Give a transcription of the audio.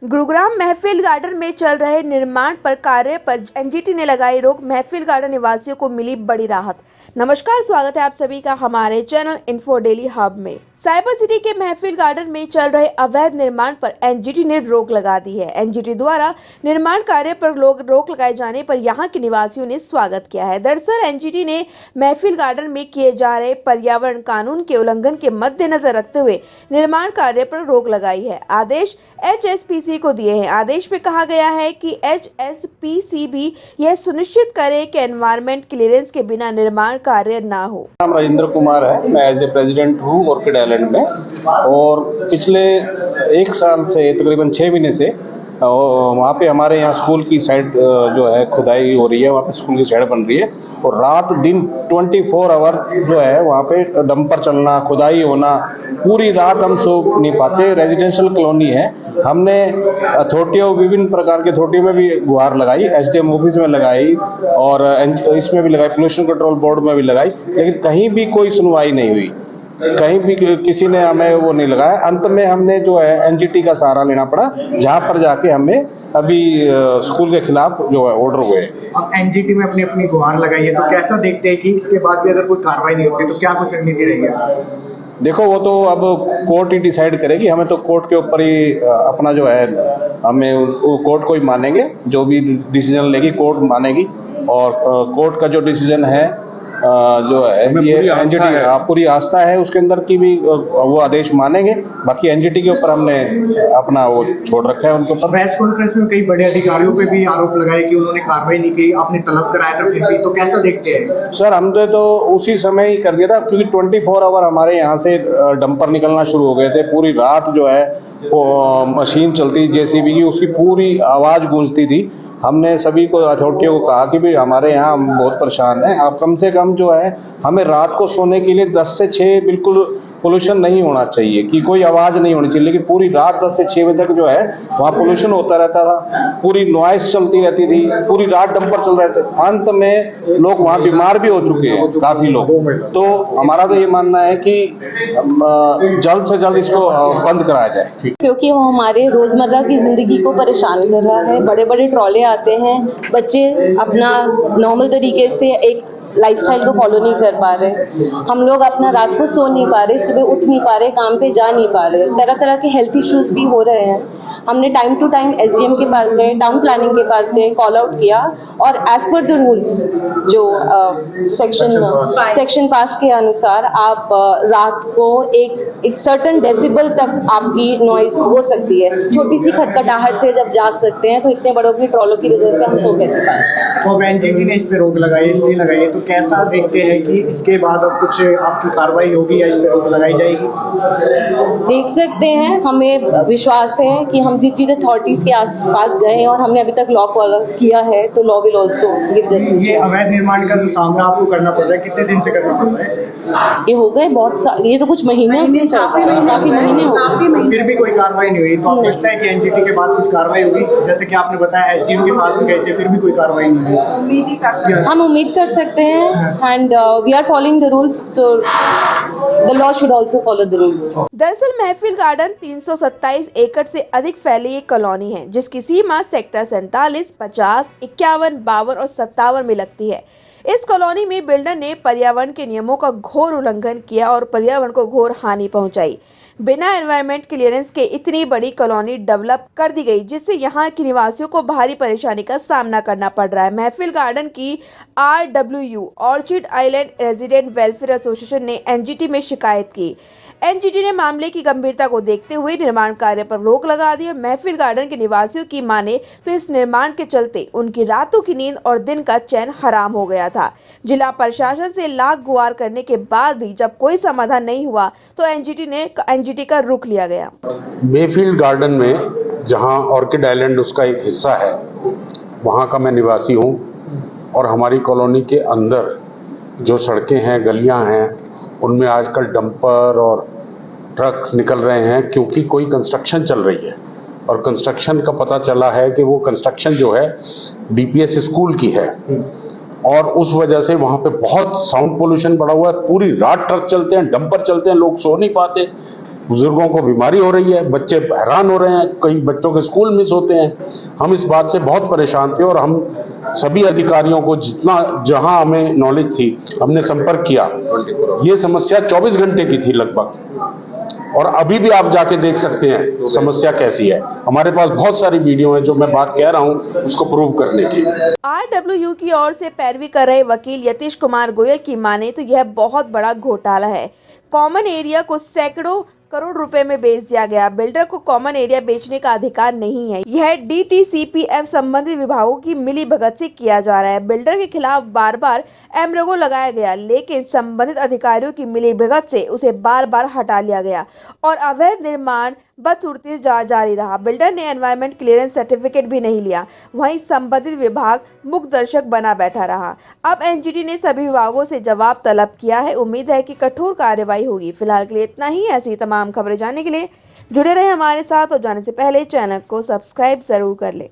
गुरुग्राम महफिल गार्डन में चल रहे निर्माण पर कार्य पर एनजीटी ने लगाई रोक। महफिल गार्डन निवासियों को मिली बड़ी राहत। नमस्कार, स्वागत है आप सभी का हमारे चैनल इन्फो डेली हब में। साइबर सिटी के महफिल गार्डन में चल रहे अवैध निर्माण पर एनजीटी ने रोक लगा दी है। एनजीटी द्वारा निर्माण कार्य पर रोक लगाए जाने पर यहां के निवासियों ने स्वागत किया है। दरअसल एनजीटी ने महफिल गार्डन में किए जा रहे पर्यावरण कानून के उल्लंघन के मद्देनजर रखते हुए निर्माण कार्य पर रोक लगाई है। आदेश HSPC को दिए हैं। आदेश में कहा गया है कि HSPC भी यह सुनिश्चित करे कि एनवायरमेंट क्लियरेंस के बिना निर्माण कार्य ना हो। नाम राजेंद्र कुमार है। मैं एज ए प्रेसिडेंट हूँ ऑर्किड आइलैंड में, और पिछले 1 साल से तकरीबन 6 महीने से वहाँ पे हमारे यहाँ स्कूल की साइड जो है खुदाई हो रही है। वहाँ पे स्कूल की साइड बन रही है और रात दिन 24 आवर जो है वहाँ पे डंपर चलना, खुदाई होना, पूरी रात हम सो नहीं पाते। रेजिडेंशियल कॉलोनी है। हमने अथॉरिटियों, विभिन्न प्रकार की अथॉरिटियों में भी गुहार लगाई, SDM ऑफिस में लगाई और इसमें भी लगाई, पोल्यूशन कंट्रोल बोर्ड में भी लगाई, लेकिन कहीं भी कोई सुनवाई नहीं हुई। कहीं भी किसी ने हमें वो नहीं लगाया। अंत में हमने जो है एनजीटी का सहारा लेना पड़ा, जहाँ पर जाके हमें अभी स्कूल के खिलाफ जो है ऑर्डर हुए। अब एनजीटी में अपनी अपनी गुहार लगाई है, तो कैसा देखते हैं कि इसके बाद भी अगर कोई कार्रवाई नहीं होती तो क्या कुछ रणनीति रहेगी? देखो, वो तो अब कोर्ट ही डिसाइड करेगी। हमें तो कोर्ट के ऊपर ही अपना जो है, हमें वो कोर्ट को ही मानेंगे। जो भी डिसीजन लेगी कोर्ट मानेगी, और कोर्ट का जो डिसीजन है जो है ये एनजीटी पूरी आस्था है उसके अंदर की भी वो आदेश मानेंगे। बाकी एनजीटी के ऊपर हमने अपना वो छोड़ रखा है उनके ऊपर। प्रेस कॉन्फ्रेंस में कई बड़े अधिकारियों पे भी आरोप लगाए कि उन्होंने कार्रवाई नहीं की, आपने तलब कराया था फिर भी, तो कैसा देखते हैं? सर, हमने तो उसी समय ही कर दिया था, क्योंकि 24 आवर हमारे यहाँ से डंपर निकलना शुरू हो गए थे। पूरी रात जो है वो मशीन चलती JCB की, उसकी पूरी आवाज़ गूंजती थी। हमने सभी को, अथॉरिटियों को कहा कि भाई हमारे यहाँ हम बहुत परेशान हैं, आप कम से कम जो है हमें रात को सोने के लिए 10 से 6 बिल्कुल पोल्यूशन नहीं होना चाहिए, कि कोई आवाज़ नहीं होनी चाहिए। लेकिन पूरी रात 10 से 6 बजे तक जो है वहाँ पोल्यूशन होता रहता था, पूरी नॉइस चलती रहती थी, पूरी रात डंपर चल रहे थे। अंत में लोग वहाँ बीमार भी हो चुके हैं, काफ़ी लोग। तो हमारा तो ये मानना है कि जल्द से जल्द इसको बंद कराया जाए, क्योंकि वो हमारे रोजमर्रा की जिंदगी को परेशान कर रहा है। बड़े बड़े ट्रॉले आते हैं, बच्चे अपना नॉर्मल तरीके से एक लाइफस्टाइल को फॉलो नहीं कर पा रहे। हम लोग अपना रात को सो नहीं पा रहे, सुबह उठ नहीं पा रहे, काम पे जा नहीं पा रहे, तरह तरह के हेल्थ इश्यूज भी हो रहे हैं। हमने टाइम टू टाइम SDM के पास गए, टाउन प्लानिंग के पास गए, कॉल आउट किया, और एज पर द रूल्स जो सेक्शन 5 के अनुसार आप रात को एक सर्टन डेसिबल तक आपकी नॉइज हो सकती है। छोटी सी खटखटाहट से जब जाग सकते हैं, तो इतने बड़ों की ट्रॉलों की वजह से हम सो कैसे पाए? तो एनजीटी ने इस पे रोक लगाई, इसलिए लगाई है, तो कैसा देखते हैं कि इसके बाद अब कुछ आपकी कार्रवाई होगी या इस पे रोक लगाई जाएगी? देख सकते हैं, हमें विश्वास है कि हम जिस चीज अथॉरिटीज के आसपास गए और हमने अभी तक लॉ फॉलो किया है, तो law will also give justice. ये अवैध निर्माण का जो सामना आपको करना पड़ रहा है, कितने दिन से करना पड़ रहा है? ये हो गए ये तो कुछ महीने से काफी महीने हो गए, फिर भी कोई कार्रवाई नहीं हुई। तो आपको लगता है कि एनजीटी के बाद कुछ कार्रवाई होगी? जैसे कि आपने बताया SDM के पास भी गए थे, फिर भी कोई कार्रवाई नहीं हुई। हम उम्मीद कर सकते हैं, and we are following the rules, so the law should also follow the rules. दरअसल महफिल गार्डन 327 एकड़ से अधिक फैली एक कॉलोनी है, जिसकी सीमा सेक्टर 47, 50, 51, 52 और 57 में लगती है। इस कॉलोनी में बिल्डर ने पर्यावरण के नियमों का घोर उल्लंघन किया और पर्यावरण को घोर हानि पहुंचाई। बिना एनवायरमेंट क्लियरेंस के इतनी बड़ी कॉलोनी डेवलप कर दी गई, जिससे यहाँ के निवासियों को भारी परेशानी का सामना करना पड़ रहा है। महफिल गार्डन की RWU orchid island resident welfare association ने एनजीटी में शिकायत की। एनजीटी ने मामले की गंभीरता को देखते हुए निर्माण कार्य पर रोक लगा दी। महफिल गार्डन के निवासियों की माने तो इस निर्माण के चलते उनकी रातों की नींद और दिन का चैन हराम हो गया था। जिला प्रशासन से लाख गुहार करने के बाद भी जब कोई समाधान नहीं हुआ, तो एनजीटी का रुख लिया गया। महफिल गार्डन में जहां ऑर्किड आइलैंड उसका एक हिस्सा है, वहां का मैं निवासी हूं, और हमारी कॉलोनी के अंदर जो सड़कें हैं, गलियां हैं, उनमें आजकल डंपर और ट्रक निकल रहे हैं, क्योंकि कोई कंस्ट्रक्शन चल रही है। और कंस्ट्रक्शन का पता चला है कि वो कंस्ट्रक्शन जो है DPS स्कूल की है, और उस वजह से वहाँ पे बहुत साउंड पोल्यूशन बढ़ा हुआ है। पूरी रात ट्रक चलते हैं, डंपर चलते हैं, लोग सो नहीं पाते। बुजुर्गों को बीमारी हो रही है, बच्चे हैरान हो रहे हैं, कई बच्चों के स्कूल मिस होते हैं। हम इस बात से बहुत परेशान थे और हम सभी अधिकारियों को जितना जहां हमें नॉलेज थी हमने संपर्क किया। ये समस्या 24 घंटे की थी लगभग, और अभी भी आप जाके देख सकते हैं समस्या कैसी है। हमारे पास बहुत सारी वीडियो है जो मैं बात कह रहा हूँ उसको प्रूव करने की। RWU की ओर से पैरवी कर रहे वकील यतीश कुमार गोयल की माने तो यह बहुत बड़ा घोटाला है। कॉमन एरिया को सैकड़ों करोड़ रुपए में बेच दिया गया। बिल्डर को कॉमन एरिया बेचने का अधिकार नहीं है। यह DTCPF संबंधित विभागों की मिली भगत से किया जा रहा है। बिल्डर के खिलाफ बार बार एमbargo लगाया गया, लेकिन संबंधित अधिकारियों की मिली भगत से उसे बार बार हटा लिया गया और अवैध निर्माण बदसूरती जारी रहा। बिल्डर ने एनवायरमेंट क्लियरेंस सर्टिफिकेट भी नहीं लिया। वहीं संबंधित विभाग मूक दर्शक बना बैठा रहा। अब NGT ने सभी विभागों से जवाब तलब किया है। उम्मीद है कि कठोर कार्रवाई होगी। फिलहाल के लिए इतना ही। ऐसी तमाम खबरें जानने के लिए जुड़े रहे हमारे साथ और जाने से पहले चैनल को सब्सक्राइब जरूर कर ले।